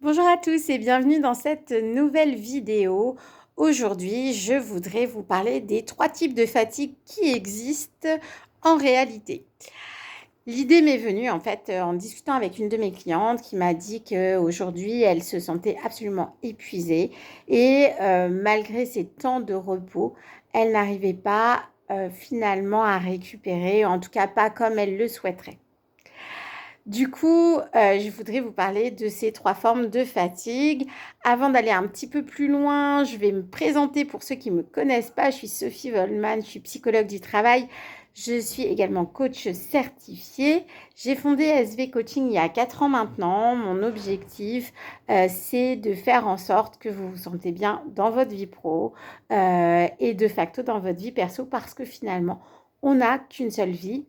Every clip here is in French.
Bonjour à tous et bienvenue dans cette nouvelle vidéo. Aujourd'hui, je voudrais vous parler des 3 types de fatigue qui existent en réalité. L'idée m'est venue en fait en discutant avec une de mes clientes qui m'a dit qu'aujourd'hui elle se sentait absolument épuisée et malgré ses temps de repos, elle n'arrivait pas finalement à récupérer, en tout cas pas comme elle le souhaiterait. Du coup, je voudrais vous parler de ces 3 formes de fatigue. Avant d'aller un petit peu plus loin, je vais me présenter pour ceux qui ne me connaissent pas. Je suis Sophie Vollmann, je suis psychologue du travail. Je suis également coach certifiée. J'ai fondé SV Coaching il y a 4 ans maintenant. Mon objectif, c'est de faire en sorte que vous vous sentez bien dans votre vie pro et de facto dans votre vie perso parce que finalement, on n'a qu'une seule vie.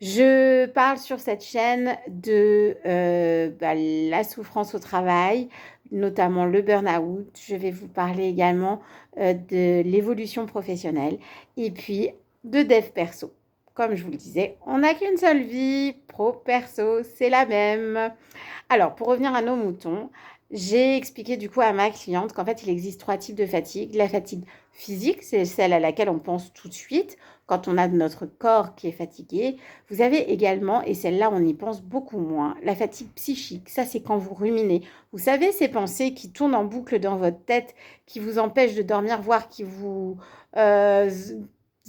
Je parle sur cette chaîne de la souffrance au travail, notamment le burn-out. Je vais vous parler également de l'évolution professionnelle et puis de dev perso. Comme je vous le disais, on n'a qu'une seule vie, pro-perso, c'est la même. Alors, pour revenir à nos moutons, j'ai expliqué du coup à ma cliente qu'en fait, il existe 3 types de fatigue. La fatigue physique, c'est celle à laquelle on pense tout de suite quand on a notre corps qui est fatigué. Vous avez également, et celle-là, on y pense beaucoup moins, la fatigue psychique. Ça, c'est quand vous ruminez. Vous savez, ces pensées qui tournent en boucle dans votre tête, qui vous empêchent de dormir, voire qui vous euh,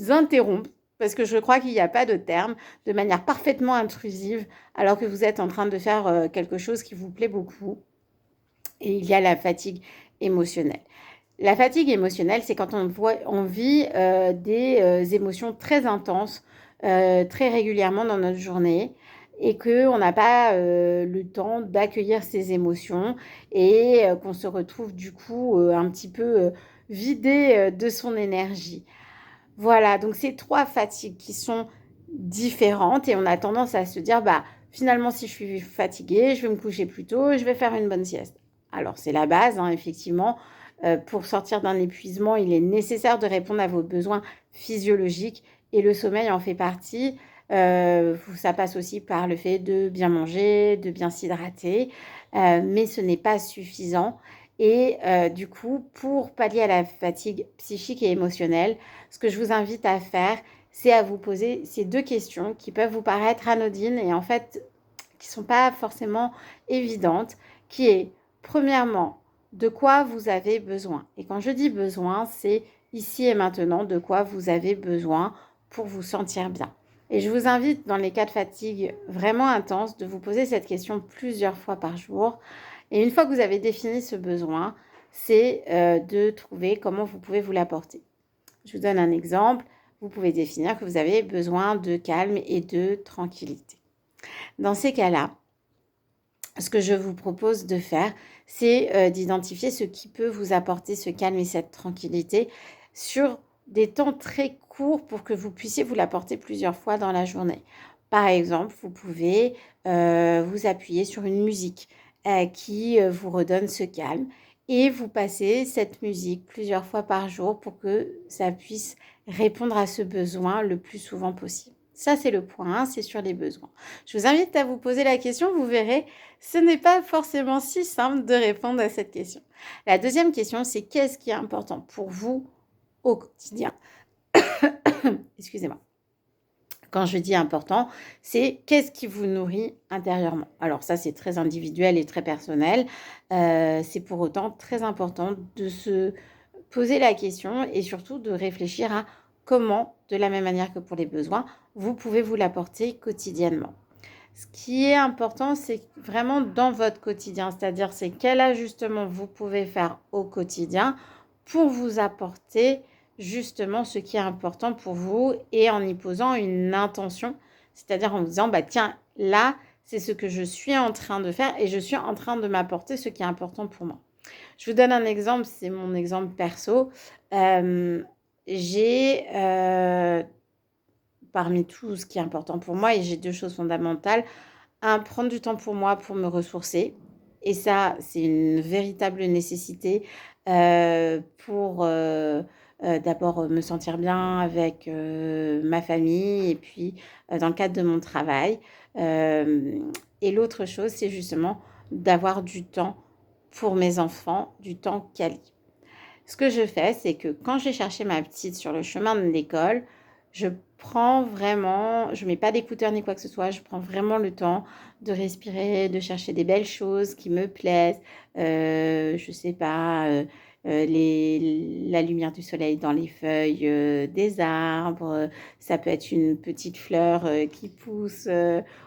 interrompent, parce que je crois qu'il n'y a pas de terme, de manière parfaitement intrusive, alors que vous êtes en train de faire quelque chose qui vous plaît beaucoup. Et il y a la fatigue émotionnelle. La fatigue émotionnelle, c'est quand on vit des émotions très intenses, très régulièrement dans notre journée et qu'on n'a pas le temps d'accueillir ces émotions et qu'on se retrouve du coup un petit peu vidé de son énergie. Voilà, donc c'est 3 fatigues qui sont différentes et on a tendance à se dire, bah, finalement, si je suis fatiguée, je vais me coucher plus tôt, je vais faire une bonne sieste. Alors, c'est la base, hein, effectivement. Pour sortir d'un épuisement, il est nécessaire de répondre à vos besoins physiologiques et le sommeil en fait partie. Ça passe aussi par le fait de bien manger, de bien s'hydrater, mais ce n'est pas suffisant. Et du coup, pour pallier à la fatigue psychique et émotionnelle, ce que je vous invite à faire, c'est à vous poser ces 2 questions qui peuvent vous paraître anodines et en fait qui ne sont pas forcément évidentes, qui est premièrement, de quoi vous avez besoin. Et quand je dis besoin, c'est ici et maintenant de quoi vous avez besoin pour vous sentir bien. Et je vous invite, dans les cas de fatigue vraiment intense, de vous poser cette question plusieurs fois par jour. Et une fois que vous avez défini ce besoin, c'est de trouver comment vous pouvez vous l'apporter. Je vous donne un exemple. Vous pouvez définir que vous avez besoin de calme et de tranquillité. Dans ces cas-là, ce que je vous propose de faire, c'est d'identifier ce qui peut vous apporter ce calme et cette tranquillité sur des temps très courts pour que vous puissiez vous l'apporter plusieurs fois dans la journée. Par exemple, vous pouvez vous appuyer sur une musique qui vous redonne ce calme et vous passez cette musique plusieurs fois par jour pour que ça puisse répondre à ce besoin le plus souvent possible. Ça, c'est le point 1, c'est sur les besoins. Je vous invite à vous poser la question, vous verrez, ce n'est pas forcément si simple de répondre à cette question. La deuxième question, c'est qu'est-ce qui est important pour vous au quotidien? Excusez-moi. Quand je dis important, c'est qu'est-ce qui vous nourrit intérieurement. Alors ça, c'est très individuel et très personnel. C'est pour autant très important de se poser la question et surtout de réfléchir à comment, de la même manière que pour les besoins, vous pouvez vous l'apporter quotidiennement. Ce qui est important, c'est vraiment dans votre quotidien, c'est-à-dire c'est quel ajustement vous pouvez faire au quotidien pour vous apporter justement ce qui est important pour vous et en y posant une intention, c'est-à-dire en vous disant, bah tiens, là, c'est ce que je suis en train de faire et je suis en train de m'apporter ce qui est important pour moi. Je vous donne un exemple, c'est mon exemple perso. J'ai parmi tout ce qui est important pour moi, et j'ai 2 choses fondamentales. Prendre du temps pour moi, pour me ressourcer. Et ça, c'est une véritable nécessité pour d'abord me sentir bien avec ma famille et puis dans le cadre de mon travail. Et l'autre chose, c'est justement d'avoir du temps pour mes enfants du temps quali. Ce que je fais, c'est que quand j'ai cherché ma petite sur le chemin de l'école, je prends vraiment, je mets pas d'écouteurs ni quoi que ce soit, je prends vraiment le temps de respirer, de chercher des belles choses qui me plaisent. Je sais pas, la lumière du soleil dans les feuilles des arbres. Ça peut être une petite fleur qui pousse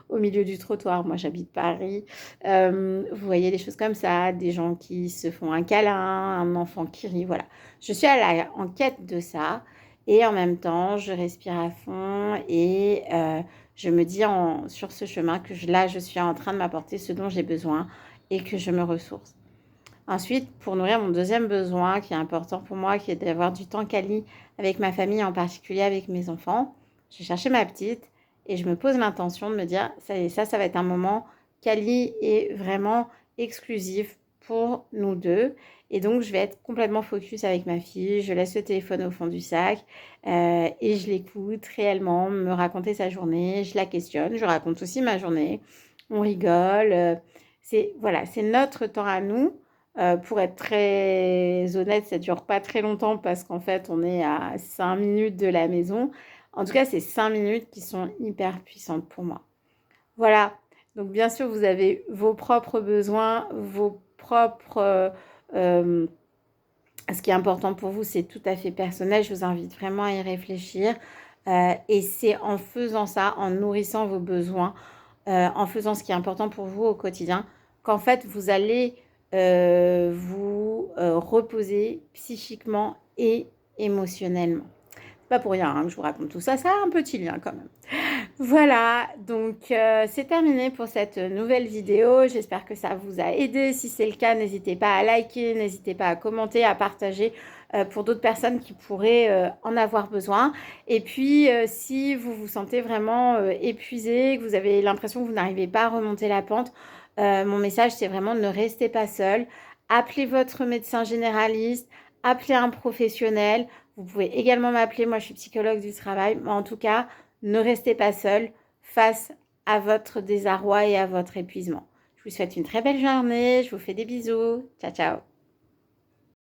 au milieu du trottoir. Moi, j'habite Paris. Vous voyez des choses comme ça, des gens qui se font un câlin, un enfant qui rit, voilà. Je suis en quête de ça et en même temps, je respire à fond et je me dis sur ce chemin que là, je suis en train de m'apporter ce dont j'ai besoin et que je me ressource. Ensuite, pour nourrir mon deuxième besoin qui est important pour moi, qui est d'avoir du temps quali avec ma famille, en particulier avec mes enfants, j'ai cherché ma petite et je me pose l'intention de me dire, ça va être un moment quali et vraiment exclusif pour nous deux. Et donc, je vais être complètement focus avec ma fille. Je laisse le téléphone au fond du sac et je l'écoute réellement me raconter sa journée. Je la questionne. Je raconte aussi ma journée. On rigole. Voilà, c'est notre temps à nous. Pour être très honnête, ça ne dure pas très longtemps parce qu'en fait, on est à 5 minutes de la maison. En tout cas, c'est 5 minutes qui sont hyper puissantes pour moi. Voilà. Donc, bien sûr, vous avez vos propres besoins, vos propres... ce qui est important pour vous, c'est tout à fait personnel. Je vous invite vraiment à y réfléchir. Et c'est en faisant ça, en nourrissant vos besoins, en faisant ce qui est important pour vous au quotidien, qu'en fait, vous allez vous reposer psychiquement et émotionnellement. C'est pas pour rien que je vous raconte tout ça, ça a un petit lien quand même. Voilà, donc c'est terminé pour cette nouvelle vidéo. J'espère que ça vous a aidé. Si c'est le cas, n'hésitez pas à liker, n'hésitez pas à commenter, à partager pour d'autres personnes qui pourraient en avoir besoin. Et puis, si vous vous sentez vraiment épuisé, que vous avez l'impression que vous n'arrivez pas à remonter la pente, mon message, c'est vraiment ne restez pas seul. Appelez votre médecin généraliste, appelez un professionnel. Vous pouvez également m'appeler, moi je suis psychologue du travail, mais en tout cas, ne restez pas seul face à votre désarroi et à votre épuisement. Je vous souhaite une très belle journée, je vous fais des bisous. Ciao, ciao.